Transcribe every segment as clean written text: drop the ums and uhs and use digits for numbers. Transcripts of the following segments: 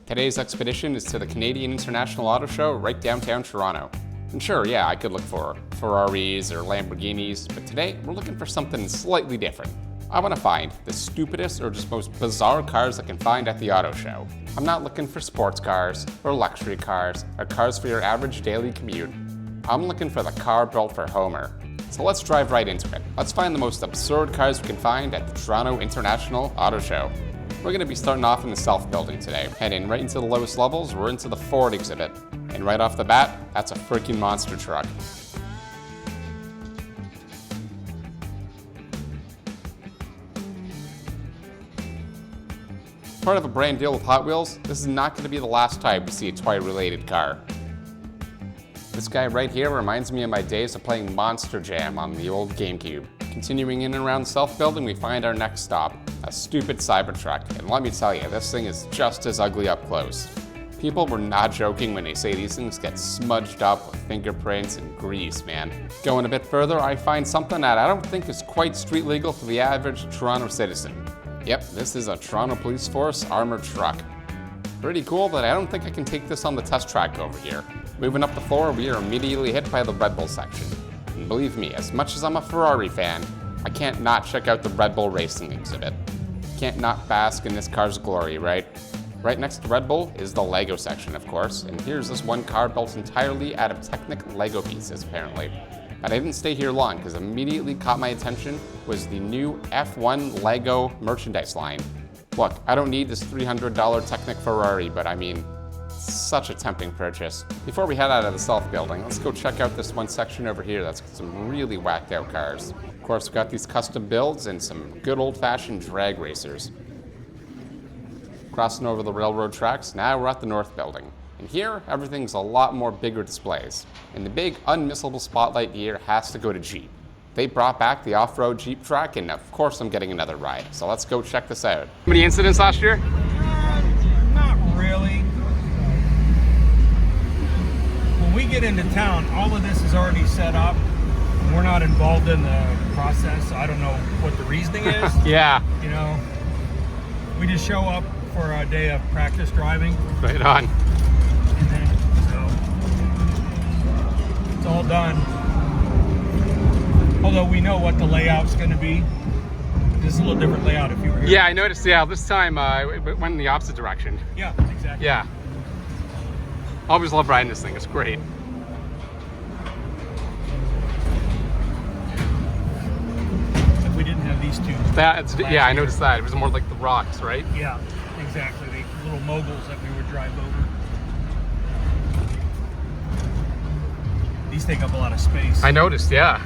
Today's expedition is to the Canadian International Autoshow right downtown Toronto. And sure, yeah, I could look for Ferraris or Lamborghinis, but today we're looking for something slightly different. I want to find the stupidest or just most bizarre cars I can find at the auto show. I'm not looking for sports cars or luxury cars or cars for your average daily commute. I'm looking for the car built for Homer. So let's drive right into it. Let's find the most absurd cars we can find at the Toronto International Auto Show. We're going to be starting off in the South Building today. Heading right into the lowest levels, we're into the Ford exhibit. And right off the bat, that's a freaking monster truck. Part of a brand deal with Hot Wheels, this is not going to be the last time we see a toy-related car. This guy right here reminds me of my days of playing Monster Jam on the old GameCube. Continuing in and around the South Building, we find our next stop, a stupid Cybertruck. And let me tell you, this thing is just as ugly up close. People were not joking when they say these things get smudged up with fingerprints and grease, man. Going a bit further, I find something that I don't think is quite street legal for the average Toronto citizen. Yep, this is a Toronto Police Force armored truck. Pretty cool, but I don't think I can take this on the test track over here. Moving up the floor, we are immediately hit by the Red Bull section. And believe me, as much as I'm a Ferrari fan, I can't not check out the Red Bull racing exhibit. Can't not bask in this car's glory, right? Right next to Red Bull is the Lego section, of course, and here's this one car built entirely out of Technic Lego pieces, apparently. But I didn't stay here long, because immediately caught my attention was the new F1 Lego merchandise line. Look, I don't need this $300 Technic Ferrari, but I mean, such a tempting purchase. Before we head out of the South Building, let's go check out this one section over here that's got some really whacked out cars. Of course, we've got these custom builds and some good old-fashioned drag racers. Crossing over the railroad tracks, now we're at the North Building. And here, everything's a lot more bigger displays. And the big, unmissable spotlight here has to go to Jeep. They brought back the off-road Jeep track, and of course I'm getting another ride. So let's go check this out. How many incidents last year? Not really. When we get into town, all of this is already set up. We're not involved in the process, so I don't know what the reasoning is. Yeah. You know, we just show up for a day of practice driving. Right on. And then, so, it's all done. Although we know what the layout's going to be. This is a little different layout if you were here. Yeah, I noticed, yeah, this time it went in the opposite direction. Yeah, exactly. Yeah. Always love riding this thing, it's great. If we didn't have these two. Yeah, I noticed that. It was more like the rocks, right? Yeah, exactly. The little moguls that we would drive over. These take up a lot of space. I noticed, yeah.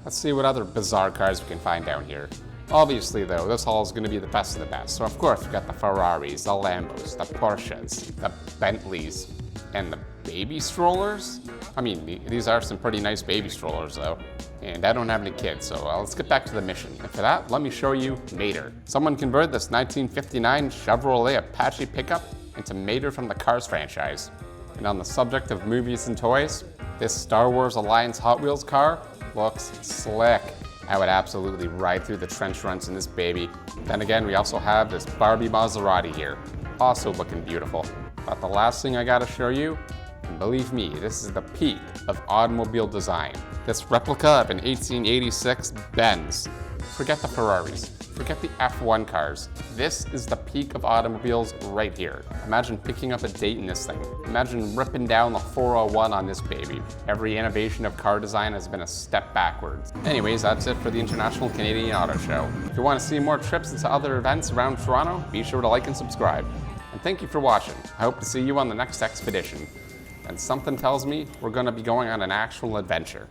Let's see what other bizarre cars we can find down here. Obviously though, this haul is going to be the best of the best. So of course we've got the Ferraris, the Lambos, the Porsches, the Bentleys, and the baby strollers? I mean, these are some pretty nice baby strollers though. And I don't have any kids, so let's get back to the mission. And for that, let me show you Mater. Someone converted this 1959 Chevrolet Apache pickup into Mater from the Cars franchise. And on the subject of movies and toys, this Star Wars Alliance Hot Wheels car looks slick. I would absolutely ride through the trench runs in this baby. Then again, we also have this Barbie Maserati here, also looking beautiful. But the last thing I gotta show you, and believe me, this is the peak of automobile design. This replica of an 1886 Benz. Forget the Ferraris, forget the F1 cars. This is the peak of automobiles right here. Imagine picking up a date in this thing. Imagine ripping down the 401 on this baby. Every innovation of car design has been a step backwards. Anyways, that's it for the International Canadian Auto Show. If you want to see more trips into other events around Toronto, be sure to like and subscribe. And thank you for watching. I hope to see you on the next expedition. And something tells me we're going to be going on an actual adventure.